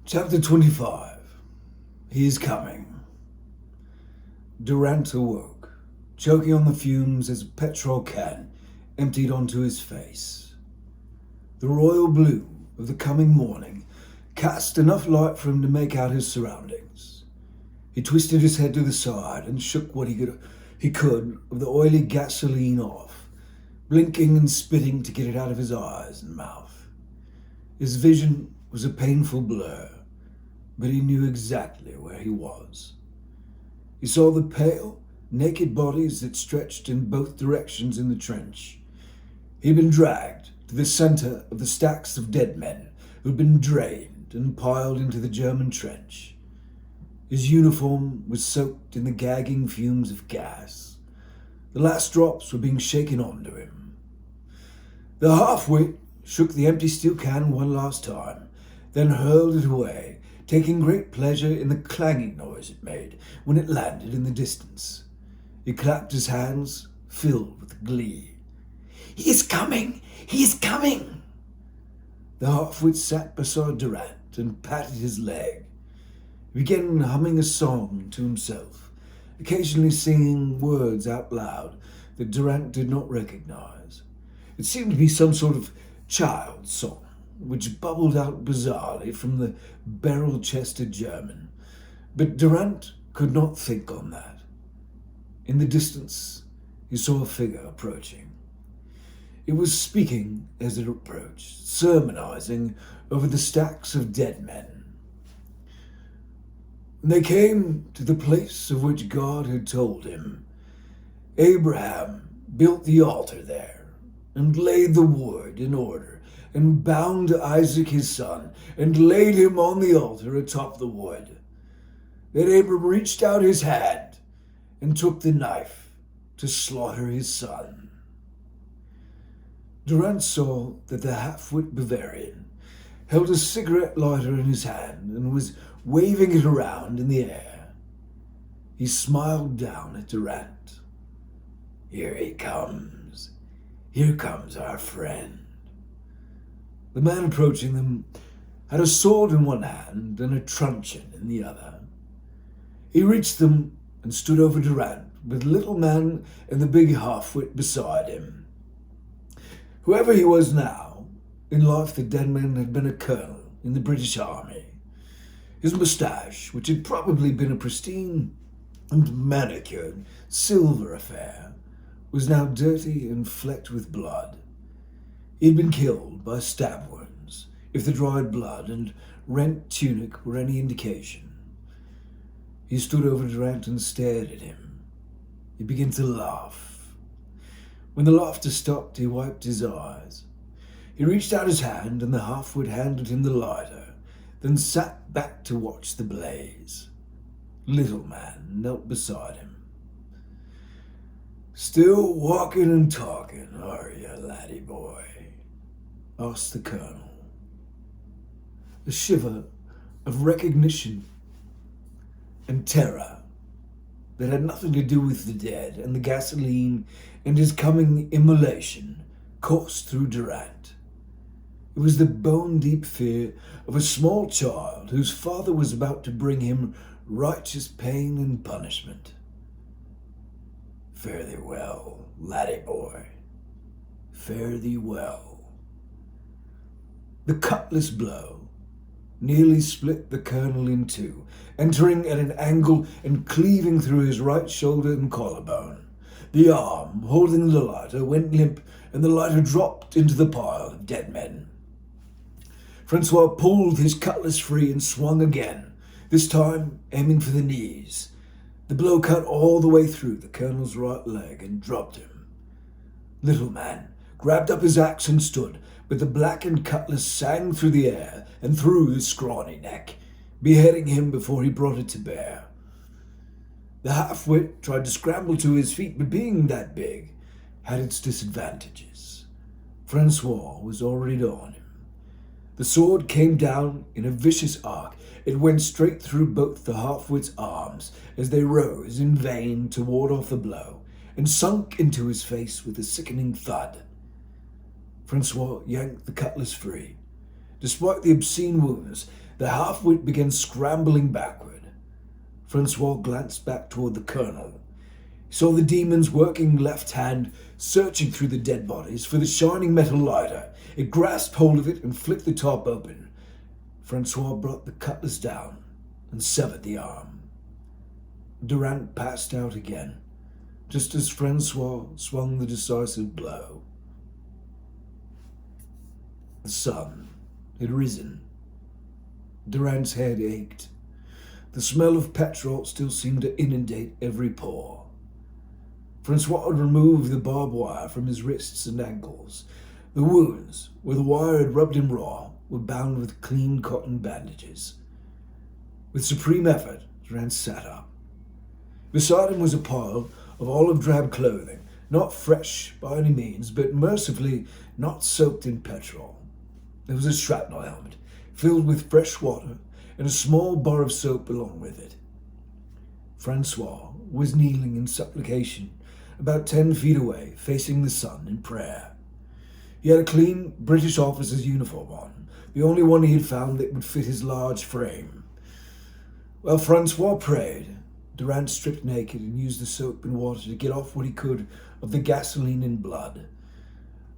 Chapter 25. He is coming. Durant awoke, choking on the fumes as a petrol can emptied onto his face. The royal blue of the coming morning cast enough light for him to make out his surroundings. He twisted his head to the side and shook what he could of the oily gasoline off, blinking and spitting to get it out of his eyes and mouth. His vision was a painful blur, but he knew exactly where he was. He saw the pale, naked bodies that stretched in both directions in the trench. He'd been dragged to the center of the stacks of dead men who'd been drained and piled into the German trench. His uniform was soaked in the gagging fumes of gas. The last drops were being shaken onto him. The half-wit shook the empty steel can one last time, then hurled it away, taking great pleasure in the clanging noise it made when it landed in the distance. He clapped his hands, filled with glee. "He is coming! He is coming!" The half-wit sat beside Durant and patted his leg. He began humming a song to himself, occasionally singing words out loud that Durant did not recognize. It seemed to be some sort of child's song, which bubbled out bizarrely from the barrel-chested German. But Durant could not think on that. In the distance, he saw a figure approaching. It was speaking as it approached, sermonizing over the stacks of dead men. When they came to the place of which God had told him, Abraham built the altar there and laid the wood in order and bound Isaac his son and laid him on the altar atop the wood. Then Abram reached out his hand and took the knife to slaughter his son. Durant saw that the half-wit Bavarian held a cigarette lighter in his hand and was waving it around in the air. He smiled down at Durant. "Here he comes. Here comes our friend." The man approaching them had a sword in one hand and a truncheon in the other. He reached them and stood over Durant with the little man and the big half-wit beside him. Whoever he was now, in life the dead man had been a colonel in the British Army. His moustache, which had probably been a pristine and manicured silver affair, was now dirty and flecked with blood. He had been killed by stab wounds, if the dried blood and rent tunic were any indication. He stood over Durant and stared at him. He began to laugh. When the laughter stopped, he wiped his eyes. He reached out his hand and the half-wit handed him the lighter, then sat back to watch the blaze. Little man knelt beside him. "Still walking and talking, are you, laddie boy?" asked the colonel. A shiver of recognition and terror that had nothing to do with the dead and the gasoline and his coming immolation coursed through Durant. It was the bone-deep fear of a small child whose father was about to bring him righteous pain and punishment. "Fare thee well, laddie boy. Fare thee well." The cutlass blow nearly split the colonel in two, entering at an angle and cleaving through his right shoulder and collarbone. The arm holding the lighter went limp, and the lighter dropped into the pile of dead men. Francois pulled his cutlass free and swung again, this time aiming for the knees. The blow cut all the way through the colonel's right leg and dropped him. Little man grabbed up his axe and stood, but the blackened cutlass sang through the air and through his scrawny neck, beheading him before he brought it to bear. The half-wit tried to scramble to his feet, but being that big had its disadvantages. Francois was already on him. The sword came down in a vicious arc. It went straight through both the half-wit's arms as they rose in vain to ward off the blow, and sunk into his face with a sickening thud. Francois yanked the cutlass free. Despite the obscene wounds, The half-wit began scrambling backward. Francois glanced back toward the colonel. He saw the demon's working left hand searching through the dead bodies for the shining metal lighter. It grasped hold of it and flicked the top open. Francois brought the cutlass down and severed the arm. Durant passed out again, just as Francois swung the decisive blow. The sun had risen. Durant's head ached. The smell of petrol still seemed to inundate every pore. Francois had removed the barbed wire from his wrists and ankles. The wounds, where the wire had rubbed him raw, were bound with clean cotton bandages. With supreme effort, Durant sat up. Beside him was a pile of olive-drab clothing, not fresh by any means, but mercifully not soaked in petrol. There was a shrapnel helmet, filled with fresh water, and a small bar of soap along with it. Francois was kneeling in supplication, about 10 feet away, facing the sun in prayer. He had a clean British officer's uniform on, the only one he had found that would fit his large frame. While Francois prayed, Durant stripped naked and used the soap and water to get off what he could of the gasoline and blood.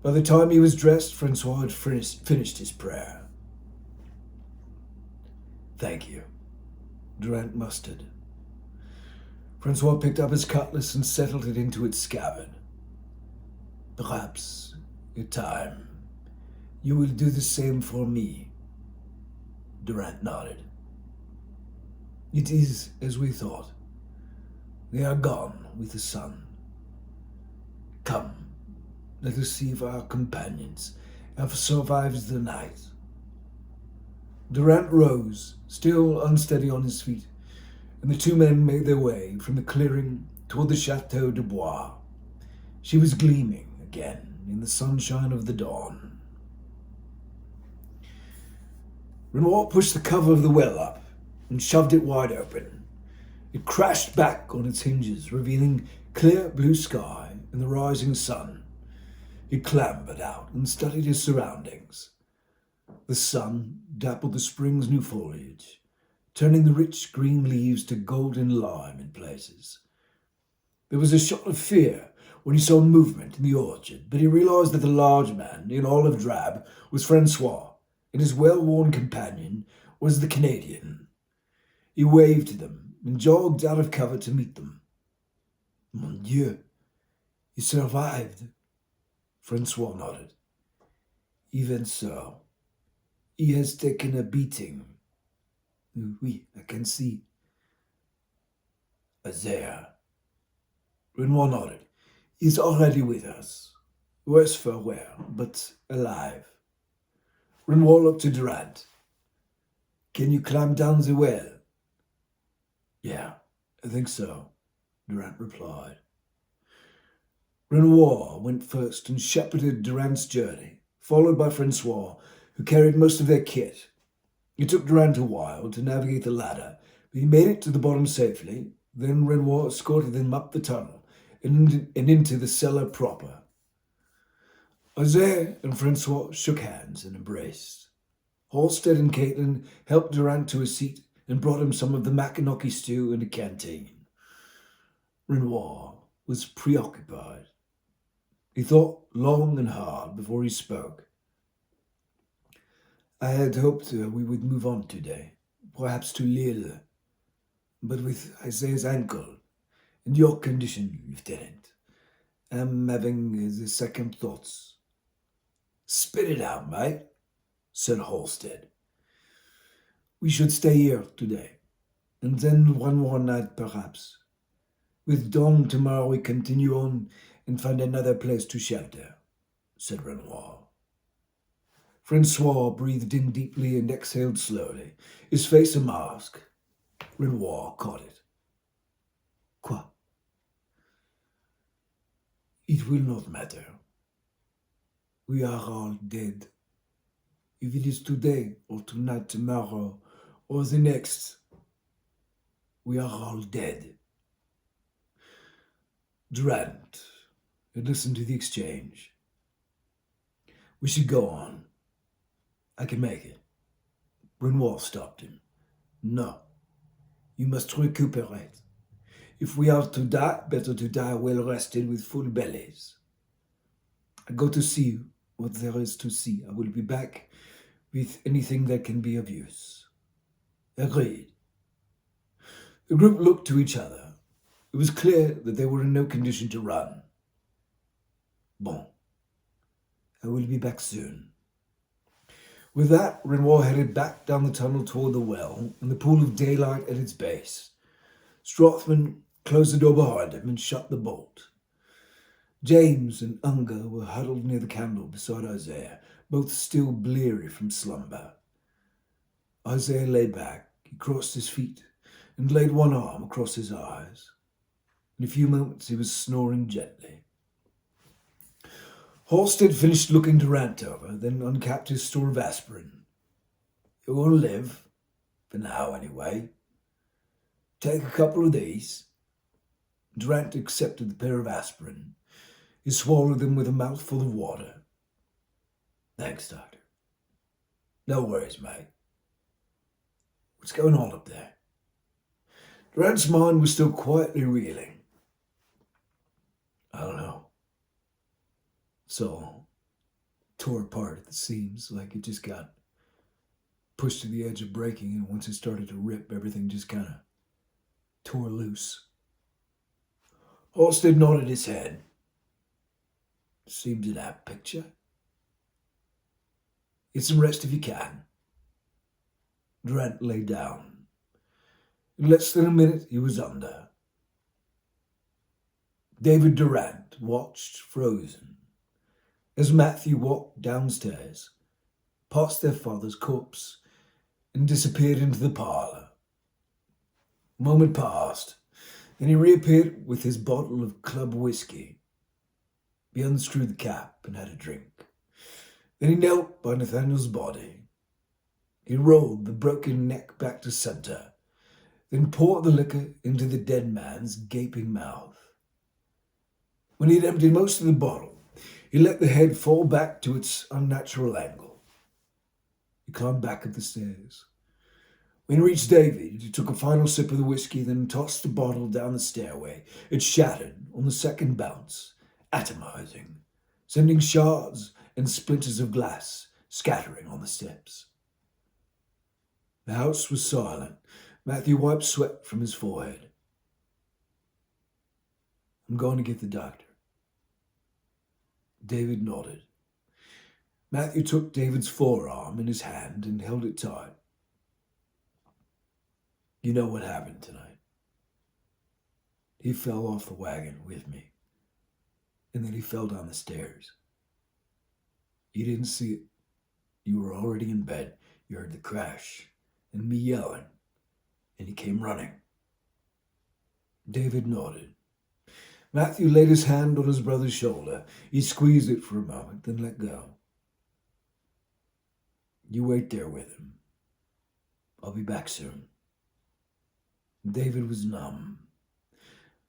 By the time he was dressed, Francois had finished his prayer. "Thank you," Durant mustered. Francois picked up his cutlass and settled it into its scabbard. "Perhaps, in time, you will do the same for me." Durant nodded. "It is as we thought. They are gone with the sun. Come, let us see if our companions have survived the night." Durant rose, still unsteady on his feet, and the two men made their way from the clearing toward the Chateau de Bois. She was gleaming again in the sunshine of the dawn. Renoir pushed the cover of the well up and shoved it wide open. It crashed back on its hinges, revealing clear blue sky and the rising sun. He clambered out and studied his surroundings. The sun dappled the spring's new foliage, turning the rich green leaves to golden lime in places. There was a shot of fear when he saw movement in the orchard, but he realized that the large man in olive drab was Francois, and his well-worn companion was the Canadian. He waved to them and jogged out of cover to meet them. "Mon Dieu, he survived." Francois nodded. "Even so, he has taken a beating." "Oui, I can see." "There." Renoir nodded. "He's already with us. Worse for wear, but alive." Renoir looked to Durant. "Can you climb down the well?" "Yeah, I think so," Durant replied. Renoir went first and shepherded Durant's journey, followed by Francois, who carried most of their kit. It took Durant a while to navigate the ladder, but he made it to the bottom safely. Then Renoir escorted them up the tunnel and into the cellar proper. José and Francois shook hands and embraced. Halstead and Caitlin helped Durant to a seat and brought him some of the Mackinocky stew and a canteen. Renoir was preoccupied. He thought long and hard before he spoke. "I had hoped we would move on today, perhaps to Lille. But with José's ankle and your condition, Lieutenant, I'm having the second thoughts." "Spit it out, mate," said Halstead. "We should stay here today, and then one more night perhaps. With dawn tomorrow we continue on and find another place to shelter," said Renoir. Francois breathed in deeply and exhaled slowly, his face a mask. Renoir caught it. "Quoi?" "It will not matter. We are all dead. If it is today or tonight, tomorrow, or the next, we are all dead." Durant had listened to the exchange. "We should go on. I can make it. Renoir stopped him. No, you must recuperate. If we are to die, better to die well rested with full bellies. I go to see what there is to see. I will be back with anything that can be of use. Agreed. The group looked to each other. It was clear that they were in no condition to run. Bon. I will be back soon. With that, Renoir headed back down the tunnel toward the well and the pool of daylight at its base. Strothman closed the door behind him and shut the bolt. James and Unger were huddled near the candle beside Isaiah, both still bleary from slumber. Isaiah lay back. He crossed his feet and laid one arm across his eyes. In a few moments he was snoring gently. Halstead finished looking Durant over, then uncapped his store of aspirin. "You will live, for now anyway. Take a couple of these." Durant accepted the pair of aspirin. He swallowed them with a mouthful of water. "Thanks, Doctor." "No worries, mate. What's going on up there?" Durant's mind was still quietly reeling. "I don't know. It's all tore apart at the seams, like it just got pushed to the edge of breaking, and once it started to rip, everything just kind of tore loose." Halstead nodded his head. "Seems an apt picture. Get some rest if you can." Durant lay down. In less than a minute, he was under. David Durant watched, frozen, as Matthew walked downstairs, past their father's corpse, and disappeared into the parlour. A moment passed, then he reappeared with his bottle of club whiskey. He unscrewed the cap and had a drink. Then he knelt by Nathaniel's body. He rolled the broken neck back to center, then poured the liquor into the dead man's gaping mouth. When he had emptied most of the bottle, he let the head fall back to its unnatural angle. He climbed back up the stairs. When he reached David, he took a final sip of the whiskey, then tossed the bottle down the stairway. It shattered on the second bounce, atomizing, sending shards and splinters of glass scattering on the steps. The house was silent. Matthew wiped sweat from his forehead. "I'm going to get the doctor." David nodded. Matthew took David's forearm in his hand and held it tight. "You know what happened tonight. He fell off the wagon with me, and then he fell down the stairs. You didn't see it. You were already in bed. You heard the crash and me yelling, and he came running." David nodded. Matthew laid his hand on his brother's shoulder. He squeezed it for a moment, then let go. "You wait there with him. I'll be back soon." David was numb.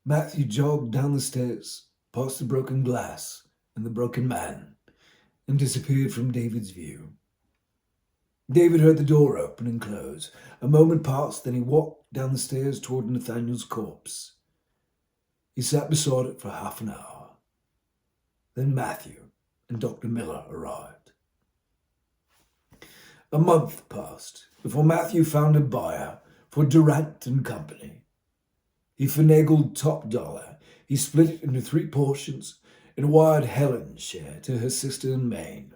Matthew jogged down the stairs, past the broken glass and the broken man, and disappeared from David's view. David heard the door open and close. A moment passed, then he walked down the stairs toward Nathaniel's corpse. He sat beside it for half an hour. Then Matthew and Dr. Miller arrived. A month passed before Matthew found a buyer for Durant and Company. He finagled top dollar. He split it into 3 portions and wired Helen's share to her sister in Maine.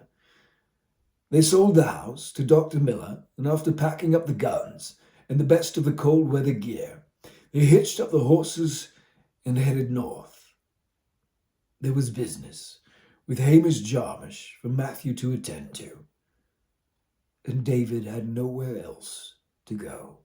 They sold the house to Dr. Miller, and after packing up the guns and the best of the cold weather gear, they hitched up the horses and headed north. There was business, with Hamish Jarmusch for Matthew to attend to, and David had nowhere else to go.